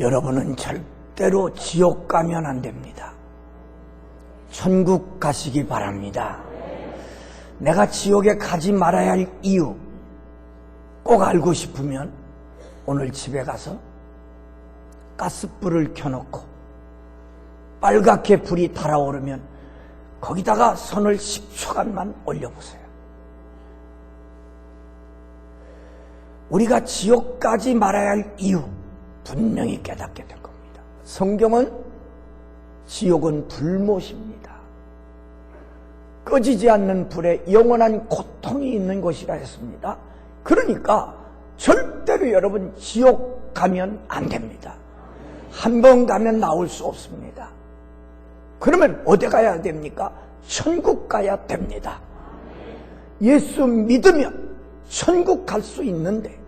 여러분은 절대로 지옥 가면 안 됩니다. 천국 가시기 바랍니다. 내가 지옥에 가지 말아야 할 이유 꼭 알고 싶으면 오늘 집에 가서 가스불을 켜놓고 빨갛게 불이 달아오르면 거기다가 손을 10초간만 올려보세요. 우리가 지옥 가지 말아야 할 이유 분명히 깨닫게 될 겁니다. 성경은 지옥은 불못입니다. 꺼지지 않는 불에 영원한 고통이 있는 곳이라 했습니다. 그러니까 절대로 여러분 지옥 가면 안 됩니다. 한 번 가면 나올 수 없습니다. 그러면 어디 가야 됩니까? 천국 가야 됩니다. 예수 믿으면 천국 갈 수 있는데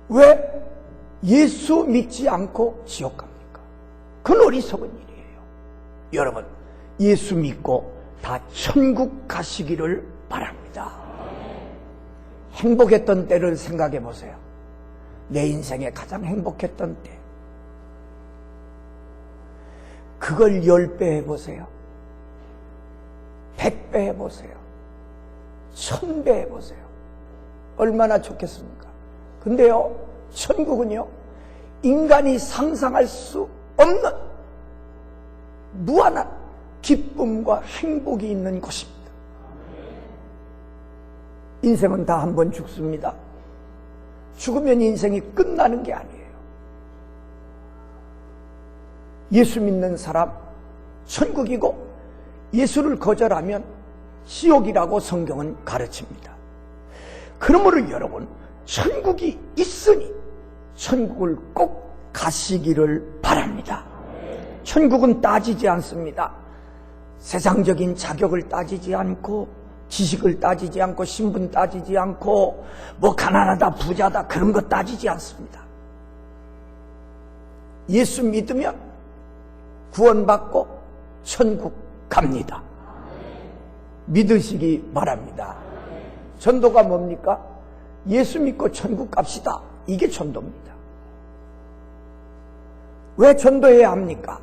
왜 예수 믿지 않고 지옥 갑니까? 그건 어리석은 일이에요. 여러분, 예수 믿고 다 천국 가시기를 바랍니다. 행복했던 때를 생각해 보세요. 내 인생에 가장 행복했던 때. 그걸 10배 해보세요. 100배 해보세요. 1000배 해보세요. 얼마나 좋겠습니까? 근데요, 천국은요, 인간이 상상할 수 없는 무한한 기쁨과 행복이 있는 곳입니다. 인생은 다 한 번 죽습니다. 죽으면 인생이 끝나는 게 아니에요. 예수 믿는 사람 천국이고 예수를 거절하면 지옥이라고 성경은 가르칩니다. 그러므로 여러분, 천국이 있으니 천국을 꼭 가시기를 바랍니다. 천국은 따지지 않습니다. 세상적인 자격을 따지지 않고, 지식을 따지지 않고, 신분 따지지 않고, 뭐 가난하다 부자다 그런 거 따지지 않습니다. 예수 믿으면 구원받고 천국 갑니다. 믿으시기 바랍니다. 전도가 뭡니까? 예수 믿고 천국 갑시다. 이게 전도입니다. 왜 전도해야 합니까?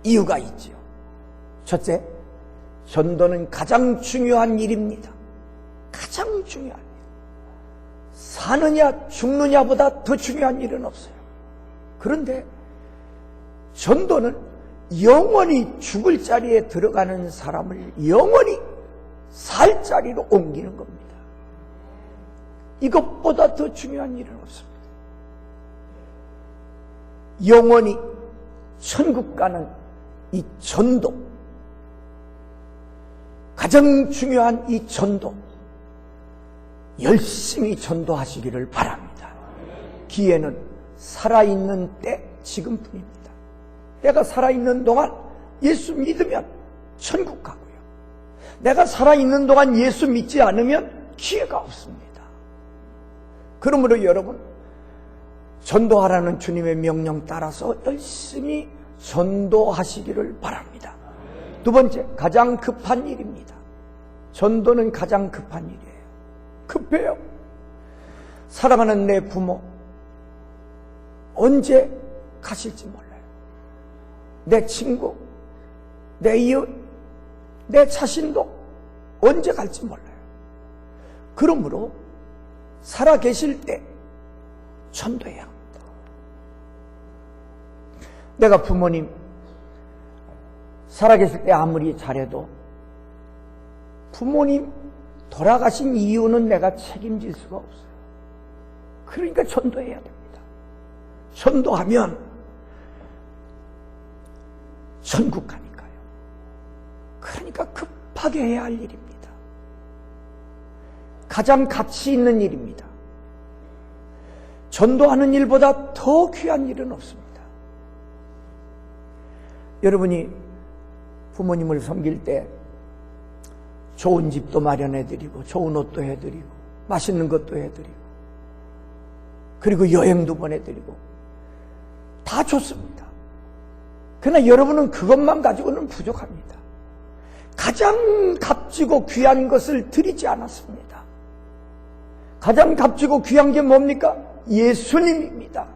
이유가 있지요. 첫째, 전도는 가장 중요한 일입니다. 가장 중요한 일. 사느냐 죽느냐보다 더 중요한 일은 없어요. 그런데 전도는 영원히 죽을 자리에 들어가는 사람을 영원히 살 자리로 옮기는 겁니다. 이것보다 더 중요한 일은 없습니다. 영원히 천국 가는 이 전도, 가장 중요한 이 전도, 열심히 전도하시기를 바랍니다. 기회는 살아있는 때 지금뿐입니다. 내가 살아있는 동안 예수 믿으면 천국 가고요. 내가 살아있는 동안 예수 믿지 않으면 기회가 없습니다. 그러므로 여러분, 전도하라는 주님의 명령 따라서 열심히 전도하시기를 바랍니다. 두 번째, 가장 급한 일입니다. 전도는 가장 급한 일이에요. 급해요. 사랑하는 내 부모, 언제 가실지 몰라요. 내 친구, 내 이웃, 내 자신도 언제 갈지 몰라요. 그러므로 살아계실 때 전도해야 합니다. 내가 부모님 살아계실 때 아무리 잘해도 부모님 돌아가신 이유는 내가 책임질 수가 없어요. 그러니까 전도해야 됩니다. 전도하면 천국 가니까요. 그러니까 급하게 해야 할 일입니다. 가장 가치 있는 일입니다. 전도하는 일보다 더 귀한 일은 없습니다. 여러분이 부모님을 섬길 때 좋은 집도 마련해드리고 좋은 옷도 해드리고 맛있는 것도 해드리고 그리고 여행도 보내드리고 다 좋습니다. 그러나 여러분은 그것만 가지고는 부족합니다. 가장 값지고 귀한 것을 드리지 않았습니다. 가장 값지고 귀한 게 뭡니까? 예수님입니다.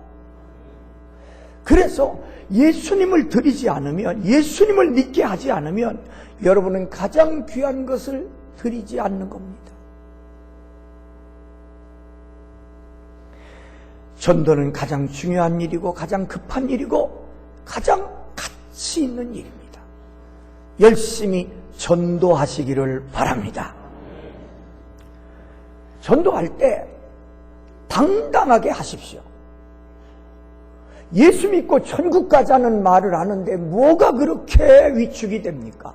그래서 예수님을 드리지 않으면, 예수님을 믿게 하지 않으면 여러분은 가장 귀한 것을 드리지 않는 겁니다. 전도는 가장 중요한 일이고 가장 급한 일이고 가장 가치 있는 일입니다. 열심히 전도하시기를 바랍니다. 전도할 때 당당하게 하십시오. 예수 믿고 천국 가자는 말을 하는데 뭐가 그렇게 위축이 됩니까?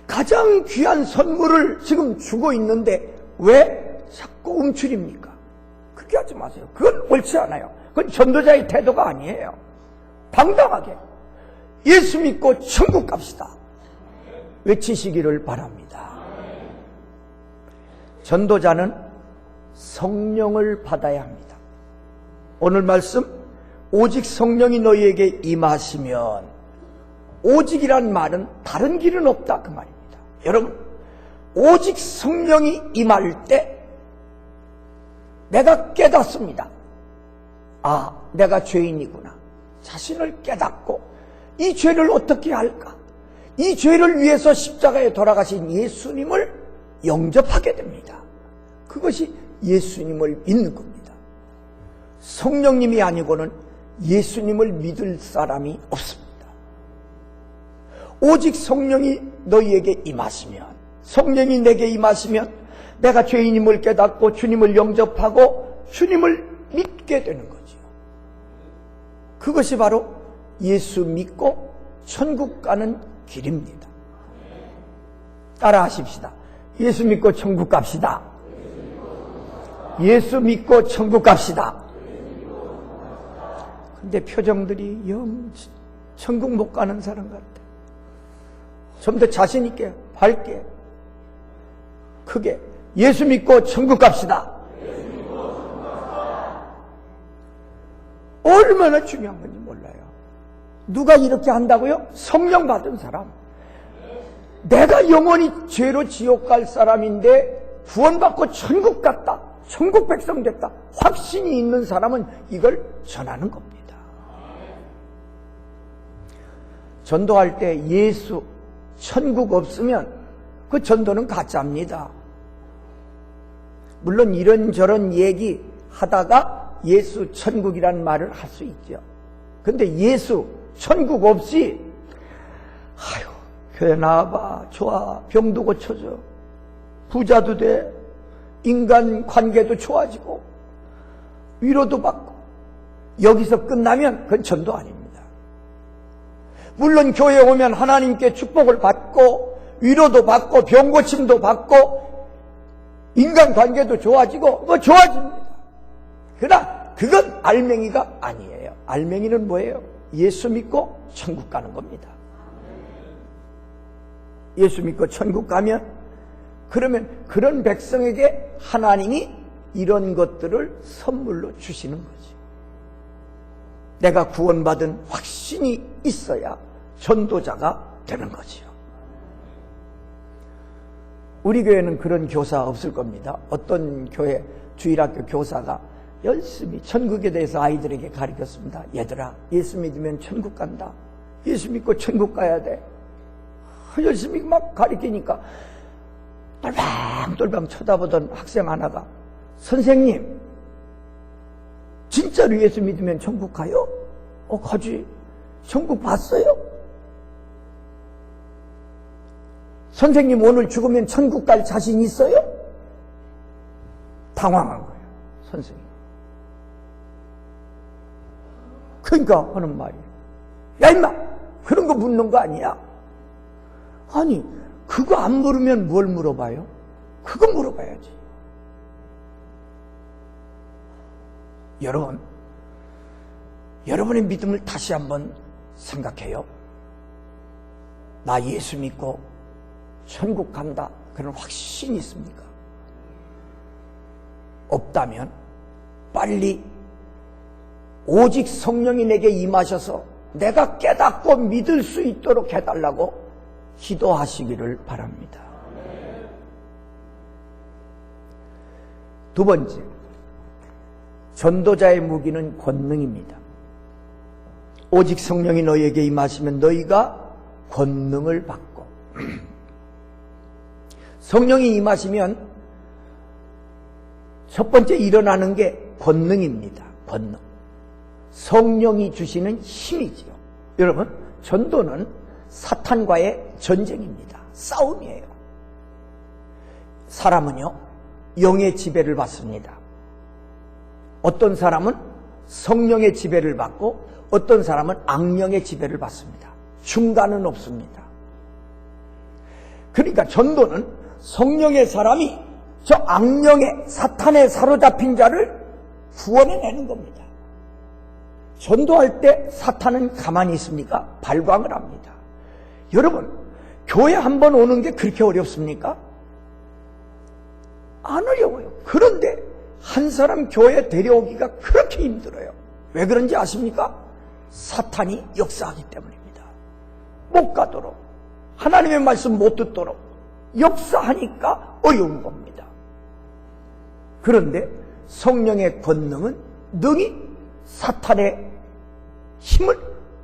가장 귀한 선물을 지금 주고 있는데 왜 자꾸 움츠립니까? 그렇게 하지 마세요. 그건 옳지 않아요. 그건 전도자의 태도가 아니에요. 당당하게 예수 믿고 천국 갑시다 외치시기를 바랍니다. 전도자는 성령을 받아야 합니다. 오늘 말씀, 오직 성령이 너희에게 임하시면, 오직이란 말은 다른 길은 없다 그 말입니다. 여러분, 오직 성령이 임할 때 내가 깨닫습니다. 아, 내가 죄인이구나. 자신을 깨닫고 이 죄를 어떻게 할까? 이 죄를 위해서 십자가에 돌아가신 예수님을 영접하게 됩니다. 그것이 예수님을 믿는 겁니다. 성령님이 아니고는 예수님을 믿을 사람이 없습니다. 오직 성령이 너희에게 임하시면, 성령이 내게 임하시면 내가 죄인임을 깨닫고 주님을 영접하고 주님을 믿게 되는 거죠. 그것이 바로 예수 믿고 천국 가는 길입니다. 따라 하십시다. 예수 믿고 천국 갑시다. 예수 믿고 천국 갑시다. 근데 표정들이 영 천국 못 가는 사람 같아. 좀 더 자신 있게, 밝게, 크게 예수 믿고 천국 갑시다. 얼마나 중요한 건지 몰라요. 누가 이렇게 한다고요? 성령 받은 사람. 내가 영원히 죄로 지옥 갈 사람인데 구원받고 천국 갔다, 천국 백성 됐다, 확신이 있는 사람은 이걸 전하는 겁니다. 전도할 때 예수, 천국 없으면 그 전도는 가짜입니다. 물론 이런저런 얘기 하다가 예수, 천국이란 말을 할 수 있죠. 근데 예수, 천국 없이 아유, 교회 나와봐, 좋아, 병도 고쳐져, 부자도 돼, 인간 관계도 좋아지고 위로도 받고, 여기서 끝나면 그건 전도 아닙니다. 물론 교회에 오면 하나님께 축복을 받고 위로도 받고 병 고침도 받고 인간관계도 좋아지고 뭐 좋아집니다. 그러나 그건 알맹이가 아니에요. 알맹이는 뭐예요? 예수 믿고 천국 가는 겁니다. 예수 믿고 천국 가면, 그러면 그런 백성에게 하나님이 이런 것들을 선물로 주시는 거지. 내가 구원받은 확신이 있어야 전도자가 되는 거지요. 우리 교회는 그런 교사 없을 겁니다. 어떤 교회 주일학교 교사가 열심히 천국에 대해서 아이들에게 가르쳤습니다. 얘들아, 예수 믿으면 천국 간다. 예수 믿고 천국 가야 돼. 열심히 막 가르치니까 똘방똘방 쳐다보던 학생 하나가, 선생님, 진짜로 예수 믿으면 천국 가요? 가지. 천국 봤어요? 선생님, 오늘 죽으면 천국 갈 자신 있어요? 당황한 거예요, 선생님. 그러니까 하는 말이, 야 임마, 그런 거 묻는 거 아니야? 아니, 그거 안 물으면 뭘 물어봐요? 그거 물어봐야지. 여러분, 여러분의 믿음을 다시 한번 생각해요. 나 예수 믿고 천국 간다, 그런 확신이 있습니까? 없다면 빨리 오직 성령이 내게 임하셔서 내가 깨닫고 믿을 수 있도록 해달라고 기도하시기를 바랍니다. 두 번째, 전도자의 무기는 권능입니다. 오직 성령이 너희에게 임하시면 너희가 권능을 받고 성령이 임하시면 첫 번째 일어나는 게 권능입니다. 권능. 성령이 주시는 힘이지요. 여러분, 전도는 사탄과의 전쟁입니다. 싸움이에요. 사람은요, 영의 지배를 받습니다. 어떤 사람은 성령의 지배를 받고 어떤 사람은 악령의 지배를 받습니다. 중간은 없습니다. 그러니까 전도는 성령의 사람이 저 악령의 사탄에 사로잡힌 자를 구원해내는 겁니다. 전도할 때 사탄은 가만히 있습니까? 발광을 합니다. 여러분, 교회 한번 오는 게 그렇게 어렵습니까? 안 어려워요. 그런데 한 사람 교회 데려오기가 그렇게 힘들어요. 왜 그런지 아십니까? 사탄이 역사하기 때문입니다. 못 가도록, 하나님의 말씀 못 듣도록 역사하니까 어려운 겁니다. 그런데 성령의 권능은 능히 사탄의 힘을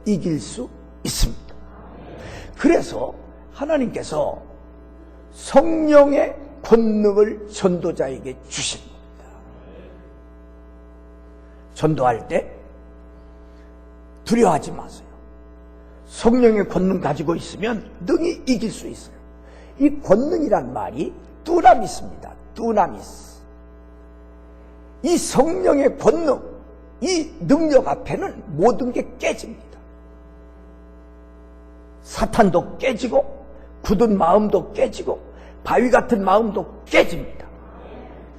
이길 수 있습니다. 그래서 하나님께서 성령의 권능을 전도자에게 주십니다. 전도할 때 두려워하지 마세요. 성령의 권능 가지고 있으면 능히 이길 수 있어요. 이 권능이란 말이 두나미스입니다. 두나미스. 이 성령의 권능, 이 능력 앞에는 모든 게 깨집니다. 사탄도 깨지고 굳은 마음도 깨지고 바위 같은 마음도 깨집니다.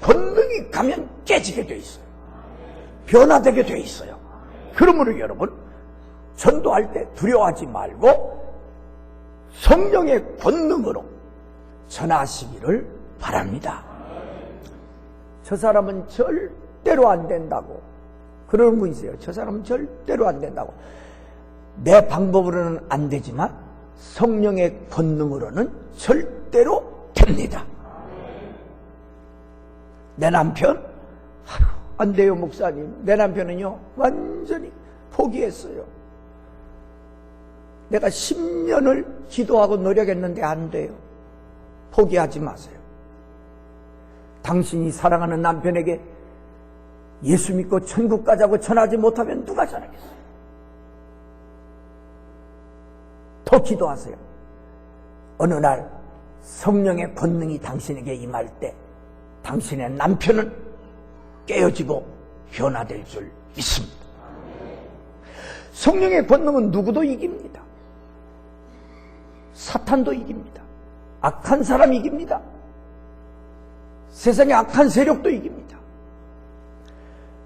권능이 가면 깨지게 돼 있어요. 변화되게 돼 있어요. 그러므로 여러분, 전도할 때 두려워하지 말고 성령의 권능으로 전하시기를 바랍니다. 저 사람은 절대로 안 된다고 그러는 분 있어요. 저 사람은 절대로 안 된다고. 내 방법으로는 안 되지만 성령의 권능으로는 절대로 됩니다. 내 남편? 안 돼요, 목사님. 내 남편은요, 완전히 포기했어요. 내가 10년을 기도하고 노력했는데 안 돼요. 포기하지 마세요. 당신이 사랑하는 남편에게 예수 믿고 천국 가자고 전하지 못하면 누가 전하겠어요? 더 기도하세요. 어느 날 성령의 권능이 당신에게 임할 때 당신의 남편은 깨어지고 변화될 줄 믿습니다. 성령의 권능은 누구도 이깁니다. 사탄도 이깁니다. 악한 사람이 이깁니다. 세상의 악한 세력도 이깁니다.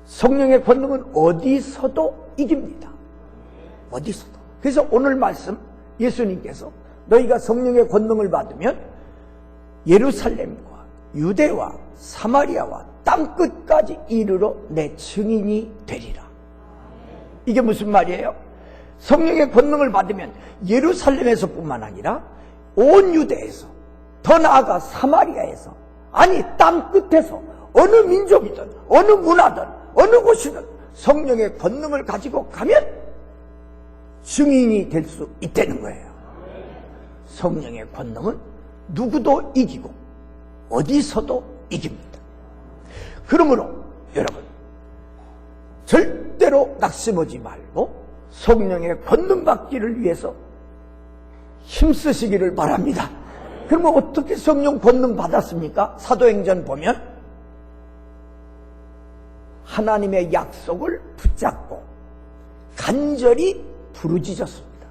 성령의 권능은 어디서도 이깁니다. 어디서도. 그래서 오늘 말씀 예수님께서 너희가 성령의 권능을 받으면 예루살렘과 유대와 사마리아와 땅끝까지 이르러 내 증인이 되리라. 이게 무슨 말이에요? 성령의 권능을 받으면 예루살렘에서 뿐만 아니라 온 유대에서, 더 나아가 사마리아에서, 아니 땅끝에서 어느 민족이든 어느 문화든 어느 곳이든 성령의 권능을 가지고 가면 증인이 될 수 있다는 거예요. 성령의 권능은 누구도 이기고 어디서도 이깁니다. 그러므로 여러분, 절대로 낙심하지 말고 성령의 권능 받기를 위해서 힘쓰시기를 바랍니다. 그러면 어떻게 성령 권능 받았습니까? 사도행전 보면 하나님의 약속을 붙잡고 간절히 부르짖었습니다.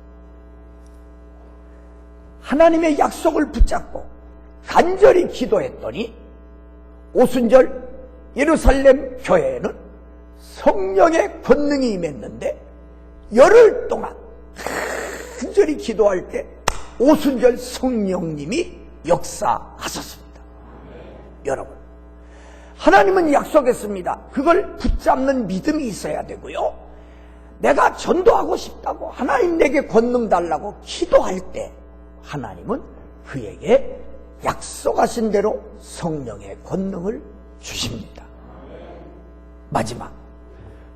하나님의 약속을 붙잡고 간절히 기도했더니 오순절 예루살렘 교회에는 성령의 권능이 임했는데 열흘 동안 간절히 기도할 때 오순절 성령님이 역사하셨습니다. 여러분, 하나님은 약속했습니다. 그걸 붙잡는 믿음이 있어야 되고요. 내가 전도하고 싶다고 하나님 내게 권능 달라고 기도할 때 하나님은 그에게 약속하신 대로 성령의 권능을 주십니다. 마지막,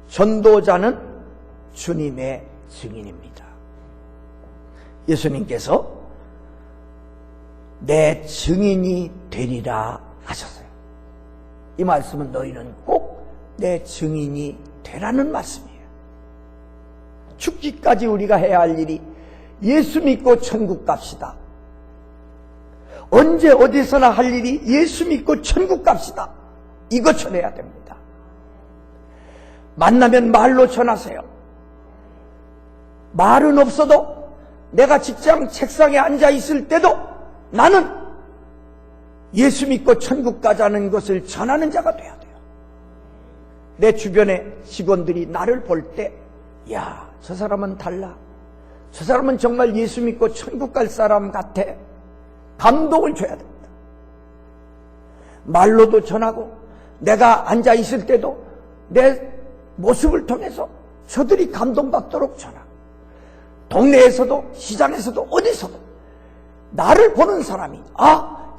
전도자는 주님의 증인입니다. 예수님께서 내 증인이 되리라 하셨어요. 이 말씀은 너희는 꼭 내 증인이 되라는 말씀이에요. 죽기까지 우리가 해야 할 일이 예수 믿고 천국 갑시다. 언제 어디서나 할 일이 예수 믿고 천국 갑시다. 이거 전해야 됩니다. 만나면 말로 전하세요. 말은 없어도 내가 직장 책상에 앉아 있을 때도 나는 예수 믿고 천국 가자는 것을 전하는 자가 돼야 돼요. 내 주변의 직원들이 나를 볼 때, 야, 저 사람은 달라. 저 사람은 정말 예수 믿고 천국 갈 사람 같아. 감동을 줘야 됩니다. 말로도 전하고 내가 앉아 있을 때도 내 모습을 통해서 저들이 감동받도록 전하고, 동네에서도 시장에서도 어디서도 나를 보는 사람이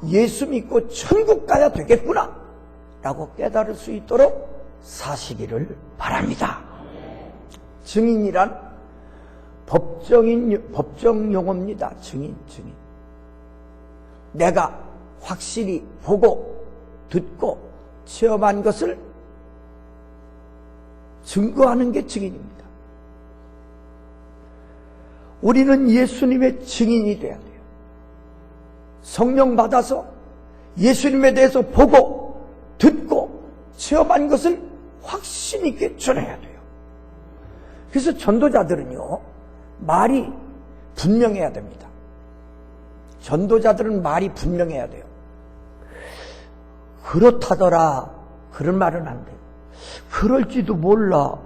예수 믿고 천국 가야 되겠구나 라고 깨달을 수 있도록 사시기를 바랍니다. 증인이란 법정 용어입니다. 증인. 내가 확실히 보고 듣고 체험한 것을 증거하는 게 증인입니다. 우리는 예수님의 증인이 돼야 돼요. 성령 받아서 예수님에 대해서 보고 듣고 체험한 것을 확신 있게 전해야 돼요. 그래서 전도자들은요, 말이 분명해야 됩니다. 전도자들은 말이 분명해야 돼요. 그렇다더라, 그런 말은 안 돼요. 그럴지도 몰라,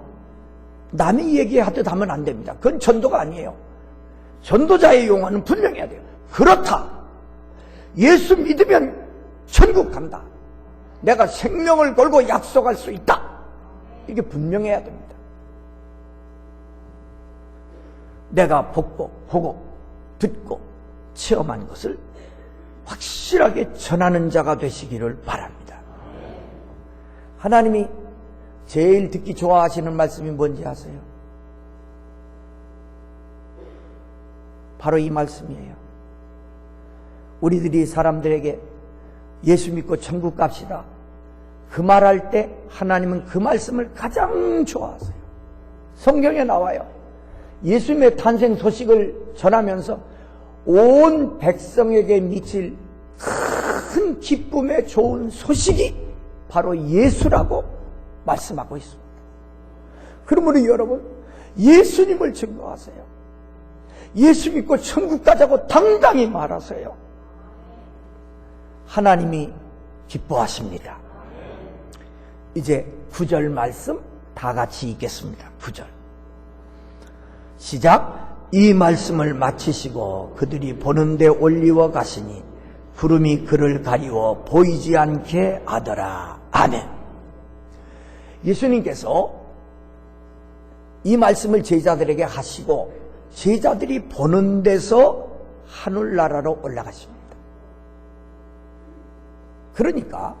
남이 얘기하듯 하면 안 됩니다. 그건 전도가 아니에요. 전도자의 용어는 분명해야 돼요. 그렇다, 예수 믿으면 천국 간다, 내가 생명을 걸고 약속할 수 있다, 이게 분명해야 됩니다. 내가 보고 듣고 체험한 것을 확실하게 전하는 자가 되시기를 바랍니다. 하나님이 제일 듣기 좋아하시는 말씀이 뭔지 아세요? 바로 이 말씀이에요. 우리들이 사람들에게 예수 믿고 천국 갑시다, 그 말할 때 하나님은 그 말씀을 가장 좋아하세요. 성경에 나와요. 예수님의 탄생 소식을 전하면서 온 백성에게 미칠 큰 기쁨의 좋은 소식이 바로 예수라고 말씀하고 있습니다. 그러므로 여러분, 예수님을 증거하세요. 예수 믿고 천국 가자고 당당히 말하세요. 하나님이 기뻐하십니다. 이제 9절 말씀 다 같이 읽겠습니다. 9절 시작. 이 말씀을 마치시고 그들이 보는 데 올리워 가시니 구름이 그를 가리워 보이지 않게 하더라. 아멘. 예수님께서 이 말씀을 제자들에게 하시고 제자들이 보는 데서 하늘나라로 올라가십니다. 그러니까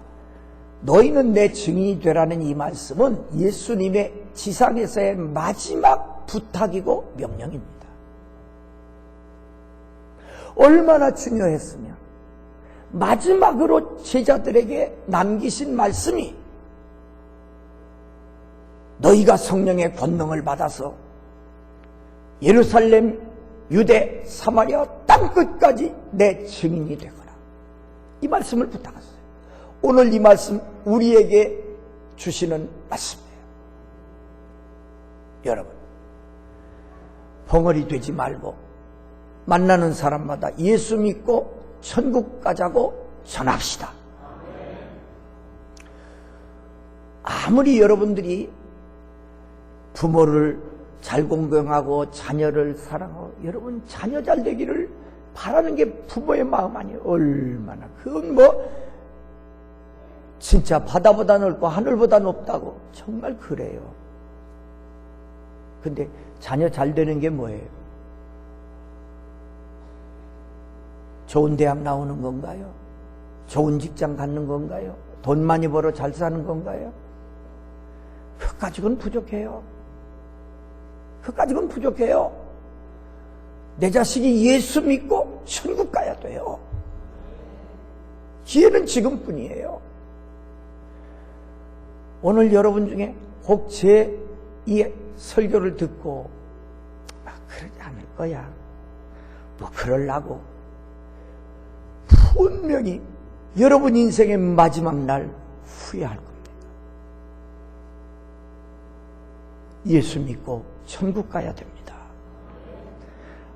너희는 내 증인이 되라는 이 말씀은 예수님의 지상에서의 마지막 부탁이고 명령입니다. 얼마나 중요했으면 마지막으로 제자들에게 남기신 말씀이 너희가 성령의 권능을 받아서 예루살렘, 유대, 사마리아 땅끝까지 내 증인이 되거라, 이 말씀을 부탁하셨어요. 오늘 이 말씀 우리에게 주시는 말씀이에요. 여러분, 벙어리 되지 말고 만나는 사람마다 예수 믿고 천국 가자고 전합시다. 아무리 여러분들이 부모를 잘 공경하고 자녀를 사랑하고 여러분 자녀 잘 되기를 바라는 게 부모의 마음 아니에요. 얼마나 그건 진짜 바다보다 넓고 하늘보다 높다고 정말 그래요. 근데 자녀 잘 되는 게 뭐예요? 좋은 대학 나오는 건가요? 좋은 직장 갖는 건가요? 돈 많이 벌어 잘 사는 건가요? 그 가지고는 부족해요. 그까지는 부족해요. 내 자식이 예수 믿고 천국 가야 돼요. 기회는 지금뿐이에요. 오늘 여러분 중에 혹 제 이 설교를 듣고 그러지 않을 거야, 뭐 그러려고, 분명히 여러분 인생의 마지막 날 후회할 겁니다. 예수 믿고 천국 가야 됩니다.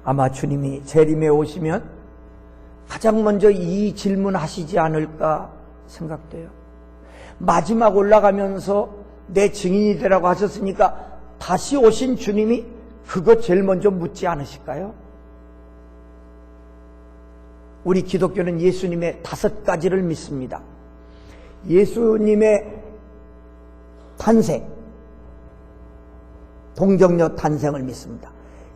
아마 주님이 재림에 오시면 가장 먼저 이 질문 하시지 않을까 생각돼요. 마지막 올라가면서 내 증인이 되라고 하셨으니까 다시 오신 주님이 그거 제일 먼저 묻지 않으실까요? 우리 기독교는 예수님의 5가지를 믿습니다. 예수님의 탄생, 동정녀 탄생을 믿습니다.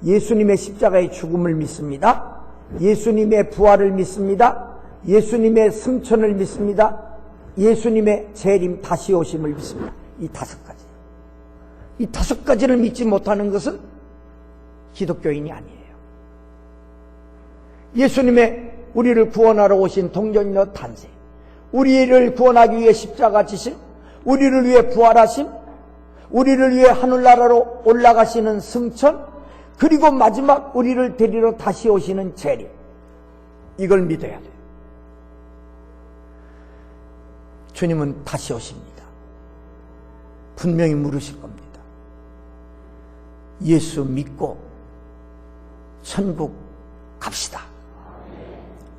예수님의 십자가의 죽음을 믿습니다. 예수님의 부활을 믿습니다. 예수님의 승천을 믿습니다. 예수님의 재림 다시 오심을 믿습니다. 이 5가지. 이 5가지를 믿지 못하는 것은 기독교인이 아니에요. 예수님의 우리를 구원하러 오신 동정녀 탄생, 우리를 구원하기 위해 십자가 지심, 우리를 위해 부활하심, 우리를 위해 하늘나라로 올라가시는 승천, 그리고 마지막 우리를 데리러 다시 오시는 재림, 이걸 믿어야 돼요. 주님은 다시 오십니다. 분명히 물으실 겁니다. 예수 믿고 천국 갑시다.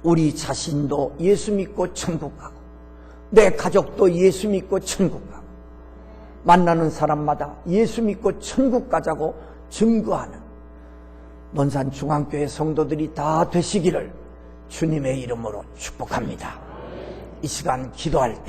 우리 자신도 예수 믿고 천국 가고, 내 가족도 예수 믿고 천국 가고, 만나는 사람마다 예수 믿고 천국 가자고 증거하는 논산 중앙교회 성도들이 다 되시기를 주님의 이름으로 축복합니다. 이 시간 기도할 때